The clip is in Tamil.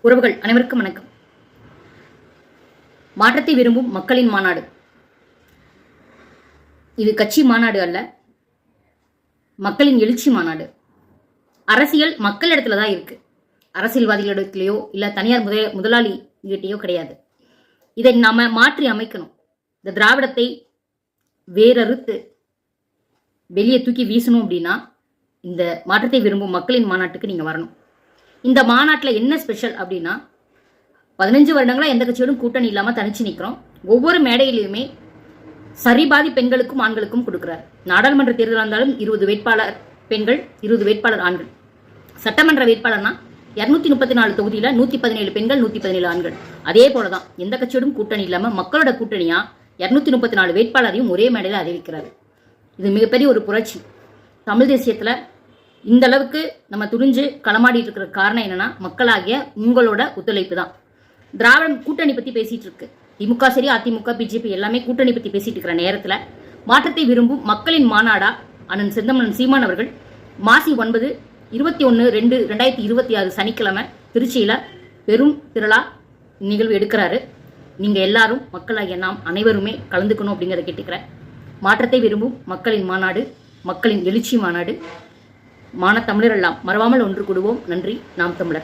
உறவுகள் அனைவருக்கும் வணக்கம். மாற்றத்தை விரும்பும் மக்களின் மாநாடு. இது கட்சி மாநாடு அல்ல, மக்களின் எழுச்சி மாநாடு. அரசியல் மக்களிடத்துல தான் இருக்கு, அரசியல்வாதிகளிடத்திலேயோ இல்ல தனியார் முதலாளி கிட்டேயோ கிடையாது. இதை நாம மாற்றி அமைக்கணும். இந்த திராவிடத்தை வேறறுத்து வெளியே தூக்கி வீசணும் அப்படின்னா இந்த மாற்றத்தை விரும்பும் மக்களின் மாநாட்டுக்கு நீங்க வரணும். இந்த மாநாட்டில் என்ன ஸ்பெஷல் அப்படின்னா, 15 வருடங்களா எந்த கட்சியோடும் கூட்டணி இல்லாமல் தனிச்சு நிற்கிறோம். ஒவ்வொரு மேடையிலுமே சரிபாதி பெண்களுக்கும் ஆண்களுக்கும் கொடுக்குறாரு. நாடாளுமன்ற தேர்தலாக இருந்தாலும் 20 வேட்பாளர் பெண்கள், 20 வேட்பாளர் ஆண்கள். சட்டமன்ற வேட்பாளர்னா 234 தொகுதியில் 117 பெண்கள், 117 ஆண்கள். அதே போலதான் எந்த கட்சியோடும் கூட்டணி இல்லாமல் மக்களோட கூட்டணியா 234 வேட்பாளரையும் ஒரே மேடையில் அறிவிக்கிறாரு. இது மிகப்பெரிய ஒரு புரட்சி. தமிழ் தேசியத்தில் இந்த அளவுக்கு நம்ம துணிஞ்சு களமாடிட்டு இருக்கிற காரணம் என்னன்னா, மக்களாகிய உங்களோட ஒத்துழைப்பு தான். திராவிடம் கூட்டணி பத்தி பேசிட்டு இருக்கு. திமுக சரி, அதிமுக, பிஜேபி எல்லாமே கூட்டணி பத்தி பேசிட்டு இருக்கிற நேரத்துல மாற்றத்தை விரும்பும் மக்களின் மாநாடா அண்ணன் செந்தமன் சீமான் அவர்கள் மாசி 9 21/2/2026 சனிக்கிழமை திருச்சியில பெரும் திரளா நிகழ்வு எடுக்கிறாரு. நீங்க எல்லாரும் மக்களாகிய நாம் அனைவருமே கலந்துக்கணும் அப்படிங்கிறத கேட்டுக்கிறேன். மாற்றத்தை விரும்பும் மக்களின் மாநாடு, மக்களின் எழுச்சி மாநாடு. தமிழர் எல்லாம் மறவாமல் ஒன்று கூடுவோம். நன்றி. நாம் தமிழர்.